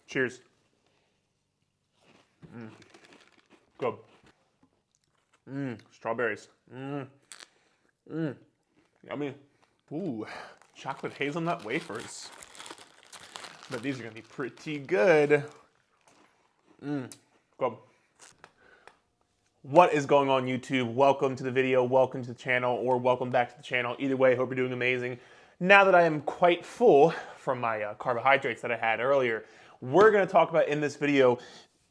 Cheers. Good. Strawberries. Yummy. Ooh, chocolate hazelnut wafers. But these are gonna be pretty good. Good. What is going on, YouTube? Welcome to the video, welcome to the channel, or welcome back to the channel. Either way, hope you're doing amazing. Now that I am quite full from my carbohydrates that I had earlier, we're gonna talk about in this video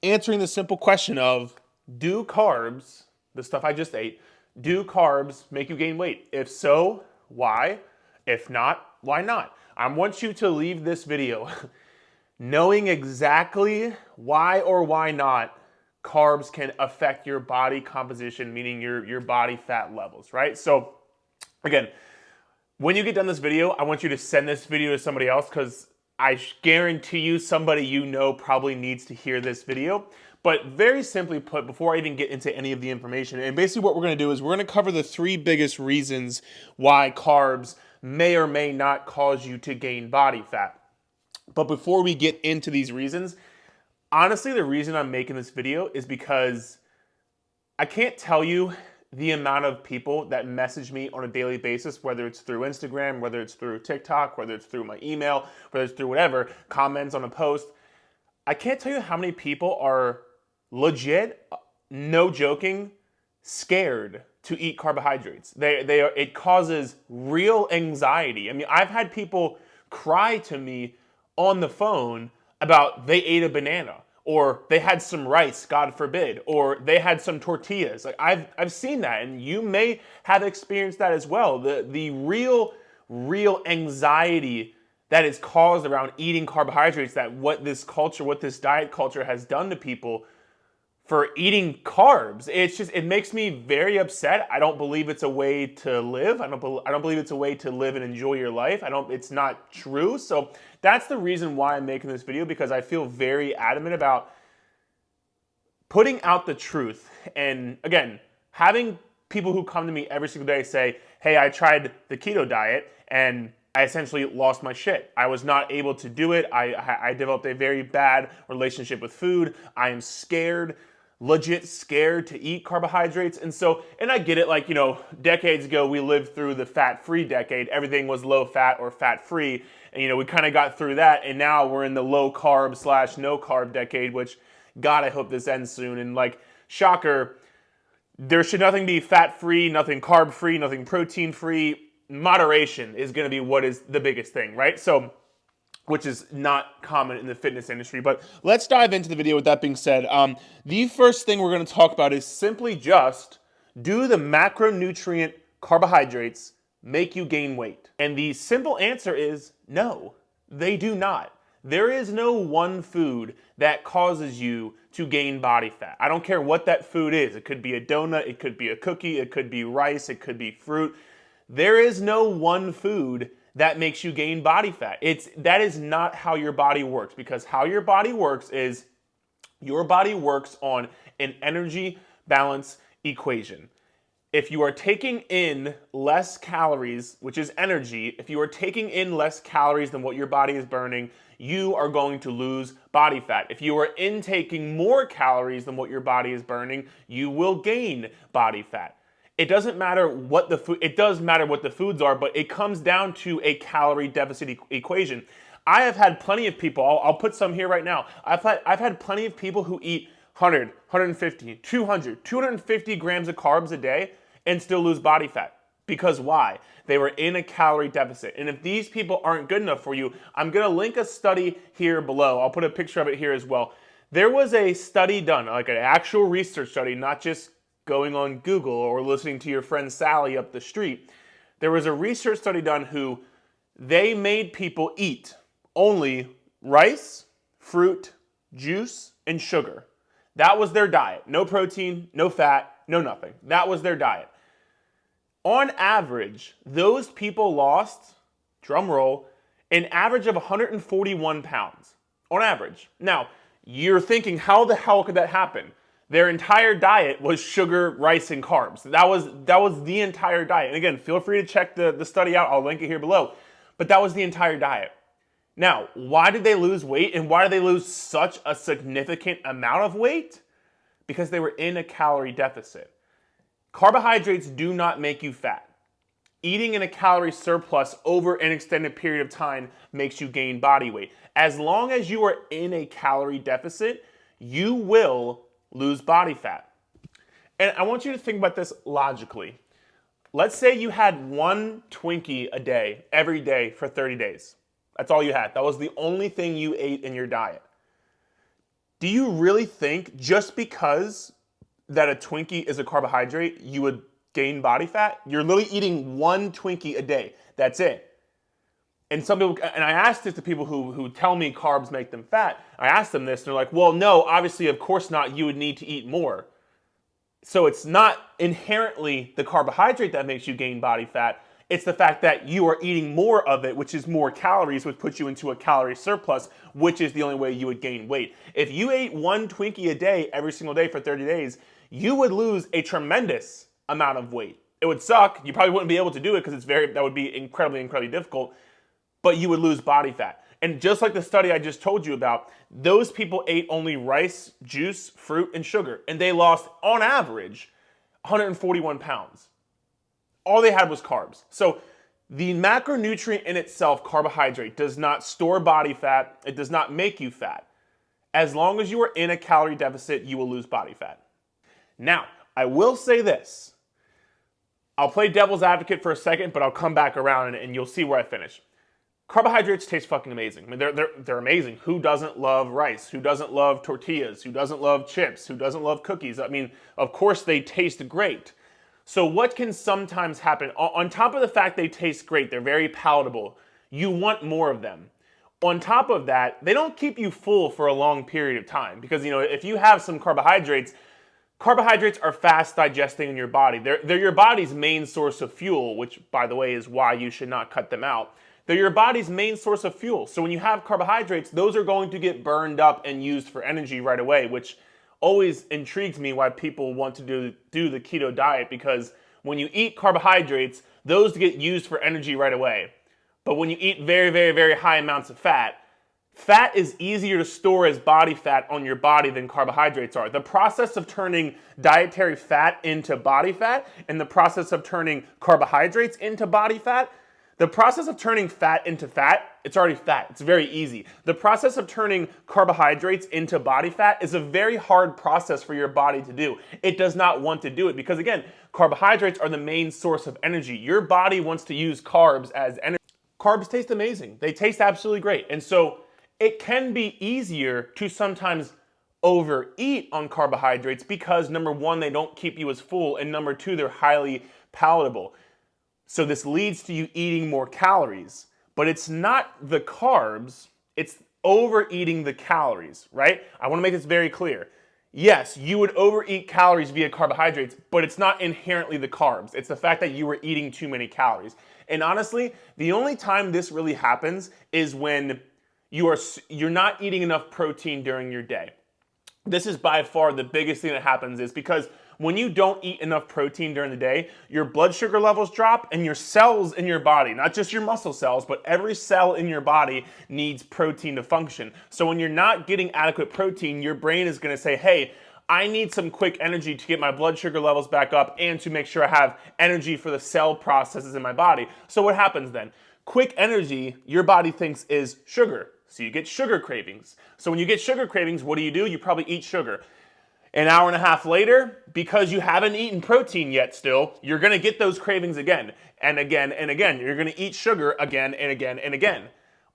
answering the simple question of, do carbs, the stuff I just ate, do carbs make you gain weight? If so, why? If not, why not? I want you to leave this video knowing exactly why or why not carbs can affect your body composition, meaning your body fat levels, right? So again, when you get done this video, I want you to send this video to somebody else because I guarantee you somebody you know probably needs to hear this video. But very simply put, before I even get into any of the information, and basically what we're going to do is we're going to cover the three biggest reasons why carbs may or may not cause you to gain body fat. But before we get into these reasons, honestly, the reason I'm making this video is because I can't tell you the amount of people that message me on a daily basis, whether it's through Instagram, whether it's through TikTok, whether it's through my email, whether it's through whatever, comments on a post. I can't tell you how many people are legit, no joking, scared to eat carbohydrates. It causes real anxiety. I mean, I've had people cry to me on the phone about they ate a banana, or they had some rice, God forbid, or they had some tortillas. Like I've seen that, and you may have experienced that as well. The real anxiety that is caused around eating carbohydrates, that what this diet culture has done to people for eating carbs. It makes me very upset. I don't believe it's a way to live. I don't believe it's a way to live and enjoy your life. It's not true. So that's the reason why I'm making this video, because I feel very adamant about putting out the truth. And again, having people who come to me every single day say, hey, I tried the keto diet and I essentially lost my shit. I was not able to do it. I developed a very bad relationship with food. I am scared, legit scared to eat carbohydrates. And I get it, like, decades ago, we lived through the fat-free decade. Everything was low fat or fat-free. And, we kind of got through that. And now we're in the low carb / no carb decade, which, God, I hope this ends soon. And like, shocker, there should nothing be fat-free, nothing carb-free, nothing protein-free. Moderation is going to be what is the biggest thing, right? So, which is not common in the fitness industry. But let's dive into the video with that being said. The first thing we're going to talk about is simply just, do the macronutrient carbohydrates make you gain weight? And the simple answer is no, they do not. There is no one food that causes you to gain body fat. I don't care what that food is. It could be a donut, it could be a cookie, it could be rice, it could be fruit. There is no one food that makes you gain body fat. That is not how your body works, because how your body works is your body works on an energy balance equation. If you are taking in less calories, which is energy, if you are taking in less calories than what your body is burning, you are going to lose body fat. If you are intaking more calories than what your body is burning, you will gain body fat. It doesn't matter what the food, it does matter what the foods are, but it comes down to a calorie deficit equation. I have had plenty of people, I'll put some here right now. I've had plenty of people who eat 100, 150, 200, 250 grams of carbs a day and still lose body fat. Because why? They were in a calorie deficit. And if these people aren't good enough for you, I'm gonna link a study here below. I'll put a picture of it here as well. There was a study done, like an actual research study, not just going on Google or listening to your friend Sally up the street. There was a research study done who they made people eat only rice, fruit, juice, and sugar. That was their diet. No protein, no fat, no nothing. That was their diet. On average, those people lost, drum roll, an average of 141 pounds. On average. Now, you're thinking, how the hell could that happen? Their entire diet was sugar, rice, and carbs. That was the entire diet. And again, feel free to check the study out. I'll link it here below. But that was the entire diet. Now, why did they lose weight and why did they lose such a significant amount of weight? Because they were in a calorie deficit. Carbohydrates do not make you fat. Eating in a calorie surplus over an extended period of time makes you gain body weight. As long as you are in a calorie deficit, you will lose body fat. And I want you to think about this logically. Let's say you had one Twinkie a day, every day for 30 days. That's all you had. That was the only thing you ate in your diet. Do you really think just because that a Twinkie is a carbohydrate, you would gain body fat? You're literally eating one Twinkie a day. That's it. And some people, and I asked this to people who tell me carbs make them fat. I asked them this, and they're like, well, no, obviously, of course not. You would need to eat more. So it's not inherently the carbohydrate that makes you gain body fat. It's the fact that you are eating more of it, which is more calories, which puts you into a calorie surplus, which is the only way you would gain weight. If you ate one Twinkie a day every single day for 30 days, you would lose a tremendous amount of weight. It would suck. You probably wouldn't be able to do it because that would be incredibly difficult, but you would lose body fat. And just like the study I just told you about, those people ate only rice, juice, fruit, and sugar, and they lost, on average, 141 pounds. All they had was carbs. So the macronutrient in itself, carbohydrate, does not store body fat. It does not make you fat. As long as you are in a calorie deficit, you will lose body fat. Now, I will say this. I'll play devil's advocate for a second, but I'll come back around and you'll see where I finish. Carbohydrates taste fucking amazing. I mean, they're amazing. Who doesn't love rice? Who doesn't love tortillas? Who doesn't love chips? Who doesn't love cookies? I mean, of course they taste great. So what can sometimes happen, on top of the fact they taste great, they're very palatable, you want more of them. On top of that, they don't keep you full for a long period of time because, you know, if you have some carbohydrates are fast digesting in your body. They're your body's main source of fuel, which, by the way, is why you should not cut them out. They're your body's main source of fuel. So when you have carbohydrates, those are going to get burned up and used for energy right away, which always intrigues me why people want to do the keto diet, because when you eat carbohydrates, those get used for energy right away. But when you eat very high amounts of fat is easier to store as body fat on your body than carbohydrates are. The process of turning dietary fat into body fat and the process of turning carbohydrates into body fat, the process of turning fat into fat, it's already fat. It's very easy. The process of turning carbohydrates into body fat is a very hard process for your body to do. It does not want to do it because, again, carbohydrates are the main source of energy. Your body wants to use carbs as energy. Carbs taste amazing. They taste absolutely great. And so it can be easier to sometimes overeat on carbohydrates because, number one, they don't keep you as full, and number two, they're highly palatable. So this leads to you eating more calories, but it's not the carbs, it's overeating the calories, right? I want to make this very clear. Yes, you would overeat calories via carbohydrates, but it's not inherently the carbs. It's the fact that you were eating too many calories. And honestly, the only time this really happens is when you're not eating enough protein during your day. This is by far the biggest thing that happens, is because when you don't eat enough protein during the day, your blood sugar levels drop and your cells in your body, not just your muscle cells, but every cell in your body needs protein to function. So when you're not getting adequate protein, your brain is going to say, hey, I need some quick energy to get my blood sugar levels back up and to make sure I have energy for the cell processes in my body. So what happens then? Quick energy, your body thinks, is sugar. So you get sugar cravings. So when you get sugar cravings, what do? You probably eat sugar. An hour and a half later, because you haven't eaten protein yet still, you're going to get those cravings again and again and again. You're going to eat sugar again and again and again.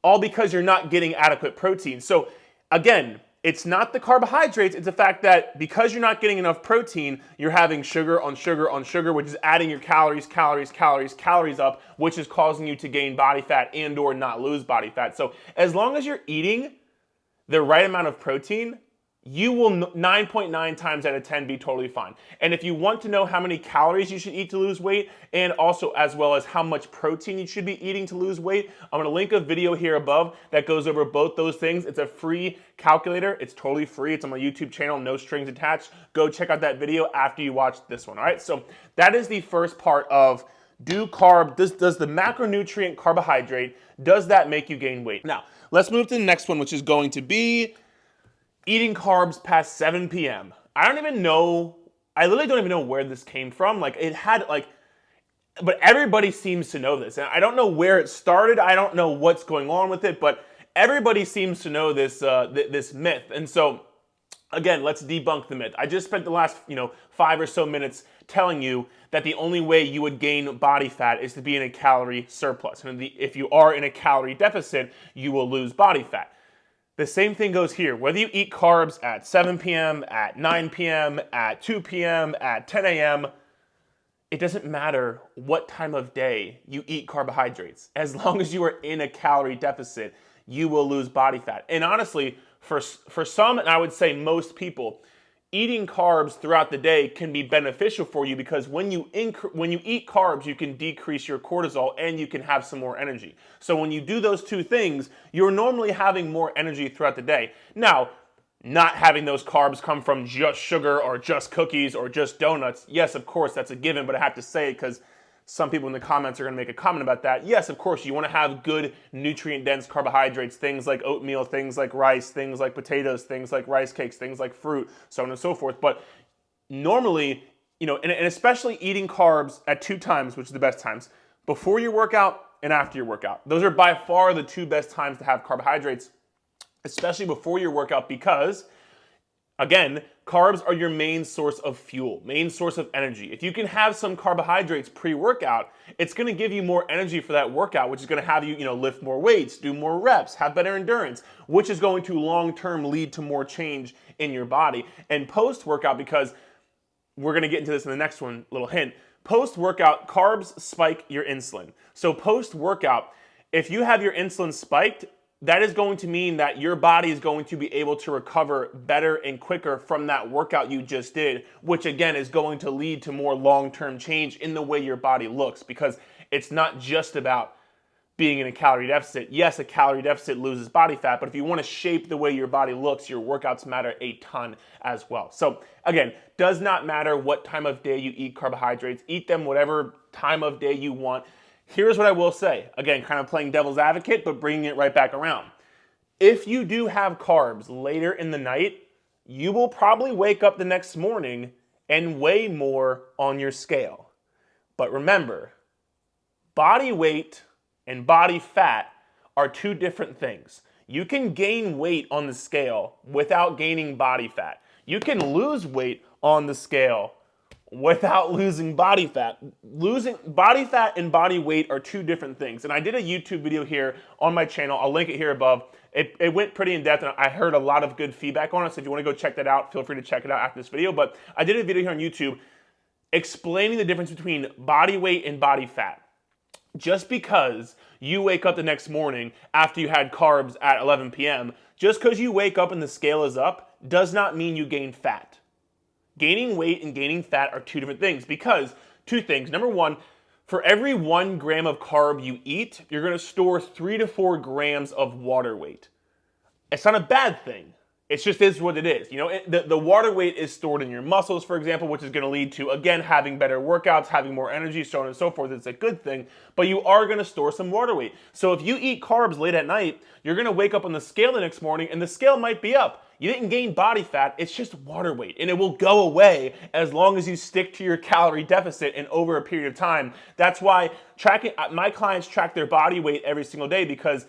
All because you're not getting adequate protein. So again, it's not the carbohydrates, it's the fact that because you're not getting enough protein, you're having sugar on sugar on sugar, which is adding your calories up, which is causing you to gain body fat and or not lose body fat. So as long as you're eating the right amount of protein, you will 9.9 times out of 10 be totally fine. And if you want to know how many calories you should eat to lose weight, and also as well as how much protein you should be eating to lose weight, I'm going to link a video here above that goes over both those things. It's a free calculator. It's totally free. It's on my YouTube channel, no strings attached. Go check out that video after you watch this one. All right, so that is the first part of Does the macronutrient carbohydrate, does that make you gain weight? Now, let's move to the next one, which is going to be eating carbs past 7 p.m. I literally don't even know where this came from. But everybody seems to know this. And I don't know where it started. I don't know what's going on with it, but everybody seems to know this, this myth. And so, again, let's debunk the myth. I just spent the last 5 or so minutes telling you that the only way you would gain body fat is to be in a calorie surplus. And if you are in a calorie deficit, you will lose body fat. The same thing goes here. Whether you eat carbs at 7 p.m., at 9 p.m., at 2 p.m., at 10 a.m., it doesn't matter what time of day you eat carbohydrates. As long as you are in a calorie deficit, you will lose body fat. And honestly, for some, and I would say most people, eating carbs throughout the day can be beneficial for you because when you eat carbs, you can decrease your cortisol and you can have some more energy. So when you do those two things, you're normally having more energy throughout the day. Now, not having those carbs come from just sugar or just cookies or just donuts, yes, of course, that's a given, but I have to say it because some people in the comments are going to make a comment about that. Yes, of course, you want to have good nutrient-dense carbohydrates, things like oatmeal, things like rice, things like potatoes, things like rice cakes, things like fruit, so on and so forth. But normally, and especially eating carbs at 2 times, which is the best times, before your workout and after your workout. Those are by far the 2 best times to have carbohydrates, especially before your workout because, again, carbs are your main source of fuel, main source of energy. If you can have some carbohydrates pre-workout, it's going to give you more energy for that workout, which is going to have you, lift more weights, do more reps, have better endurance, which is going to long-term lead to more change in your body. And post-workout, because we're going to get into this in the next one, little hint, post-workout, carbs spike your insulin. So post-workout, if you have your insulin spiked, that is going to mean that your body is going to be able to recover better and quicker from that workout you just did, which again is going to lead to more long-term change in the way your body looks because it's not just about being in a calorie deficit. Yes, a calorie deficit loses body fat, but if you want to shape the way your body looks, your workouts matter a ton as well. So again, does not matter what time of day you eat carbohydrates. Eat them whatever time of day you want. Here's what I will say. Again, kind of playing devil's advocate, but bringing it right back around. If you do have carbs later in the night, you will probably wake up the next morning and weigh more on your scale. But remember, body weight and body fat are 2 different things. You can gain weight on the scale without gaining body fat. You can lose weight on the scale without losing body fat. Losing body fat and body weight are 2 different things. And I did a YouTube video here on my channel. I'll link it here above. It went pretty in depth and I heard a lot of good feedback on it. So if you want to go check that out, feel free to check it out after this video. But I did a video here on YouTube explaining the difference between body weight and body fat. Just because you wake up the next morning after you had carbs at 11 p.m., just because you wake up and the scale is up does not mean you gain fat. Gaining weight and gaining fat are 2 different things because 2 things. Number 1, for every 1 gram of carb you eat, you're going to store 3 to 4 grams of water weight. It's not a bad thing. It just is what it is. The water weight is stored in your muscles, for example, which is going to lead to, again, having better workouts, having more energy, so on and so forth. It's a good thing, but you are going to store some water weight. So if you eat carbs late at night, you're going to wake up on the scale the next morning and the scale might be up. You didn't gain body fat, it's just water weight, and it will go away as long as you stick to your calorie deficit and over a period of time. That's why my clients track their body weight every single day because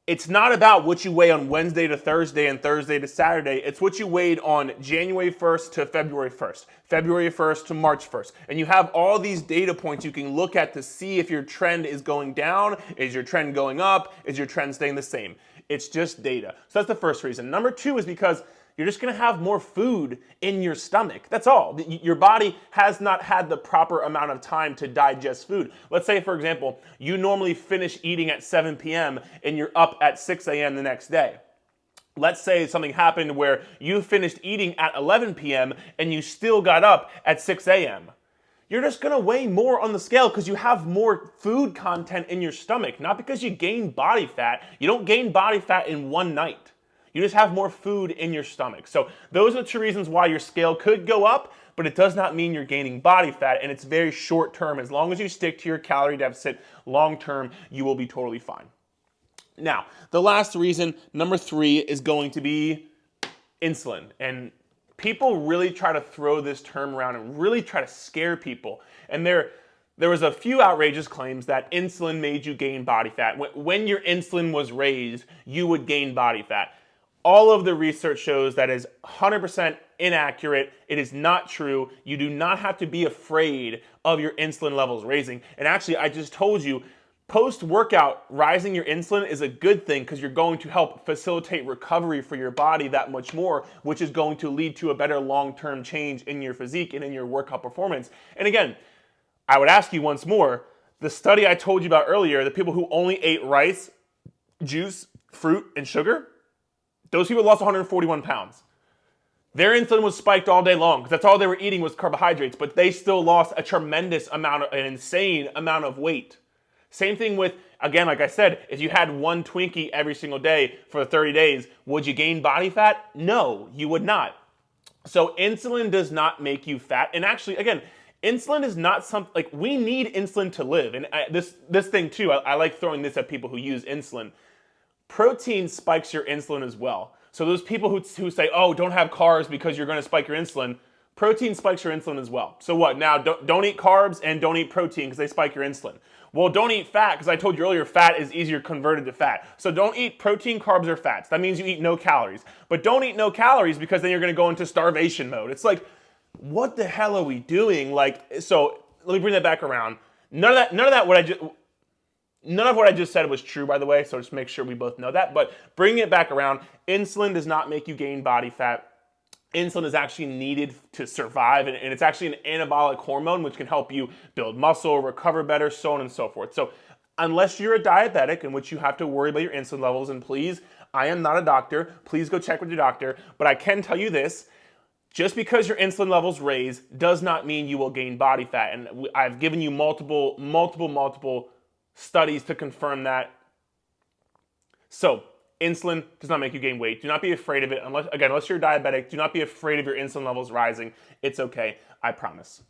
it's not about what you weigh on Wednesday to Thursday and Thursday to Saturday. It's what you weighed on January 1st to February 1st, February 1st to March 1st. And you have all these data points you can look at to see if your trend is going down, is your trend going up, is your trend staying the same. It's just data. So that's the first reason. Number 2 is because you're just going to have more food in your stomach. That's all. Your body has not had the proper amount of time to digest food. Let's say, for example, you normally finish eating at 7 p.m. and you're up at 6 a.m. the next day. Let's say something happened where you finished eating at 11 p.m. and you still got up at 6 a.m. You're just going to weigh more on the scale because you have more food content in your stomach, not because you gain body fat. You don't gain body fat in one night. You just have more food in your stomach. So those are the 2 reasons why your scale could go up, but it does not mean you're gaining body fat, and it's very short term. As long as you stick to your calorie deficit long term, you will be totally fine. Now, the last reason, number 3, is going to be insulin. And people really try to throw this term around and really try to scare people. And there was a few outrageous claims that insulin made you gain body fat. When your insulin was raised, you would gain body fat. All of the research shows that is 100% inaccurate. It is not true. You do not have to be afraid of your insulin levels raising. And actually, I just told you, post-workout, rising your insulin is a good thing because you're going to help facilitate recovery for your body that much more, which is going to lead to a better long-term change in your physique and in your workout performance. And again, I would ask you once more, the study I told you about earlier, the people who only ate rice, juice, fruit, and sugar, those people lost 141 pounds. Their insulin was spiked all day long because that's all they were eating was carbohydrates, but they still lost a tremendous amount, an insane amount of weight. Same thing with, again, like I said, if you had 1 Twinkie every single day for 30 days, would you gain body fat? No, you would not. So insulin does not make you fat. And actually, again, insulin is not something, like, we need insulin to live. And this thing too, I like throwing this at people who use insulin. Protein spikes your insulin as well. So those people who say, oh, don't have carbs because you're going to spike your insulin, protein spikes your insulin as well. So what? Now, don't eat carbs and don't eat protein because they spike your insulin. Well, don't eat fat because I told you earlier fat is easier converted to fat. So don't eat protein, carbs, or fats. That means you eat no calories. But don't eat no calories because then you're going to go into starvation mode. It's like, what the hell are we doing? Like, so let me bring that back around. None of what I just said was true, by the way, so just make sure we both know that. But bringing it back around, insulin does not make you gain body fat. Insulin is actually needed to survive, and it's actually an anabolic hormone which can help you build muscle, recover better, so on and so forth. So unless you're a diabetic in which you have to worry about your insulin levels, and please, I am not a doctor, please go check with your doctor, but I can tell you this, just because your insulin levels raise does not mean you will gain body fat. And I've given you multiple studies to confirm that. So insulin does not make you gain weight. Do not be afraid of it. Unless you're diabetic, do not be afraid of your insulin levels rising. It's okay, I promise.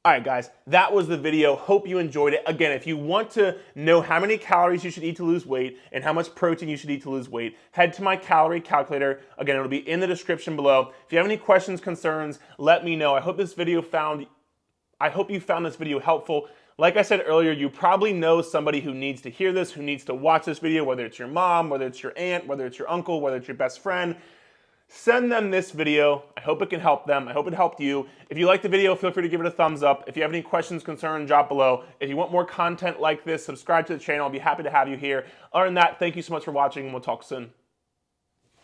All right, guys, that was the video. Hope you enjoyed it. Again, if you want to know how many calories you should eat to lose weight and how much protein you should eat to lose weight, head to my calorie calculator. Again, it'll be in the description below. If you have any questions, concerns, let me know. I hope you found this video helpful. Like I said earlier, you probably know somebody who needs to hear this, who needs to watch this video, whether it's your mom, whether it's your aunt, whether it's your uncle, whether it's your best friend. Send them this video. I hope it can help them. I hope it helped you. If you liked the video, feel free to give it a thumbs up. If you have any questions, concerns, drop below. If you want more content like this, subscribe to the channel. I'll be happy to have you here. Other than that, thank you so much for watching, and we'll talk soon.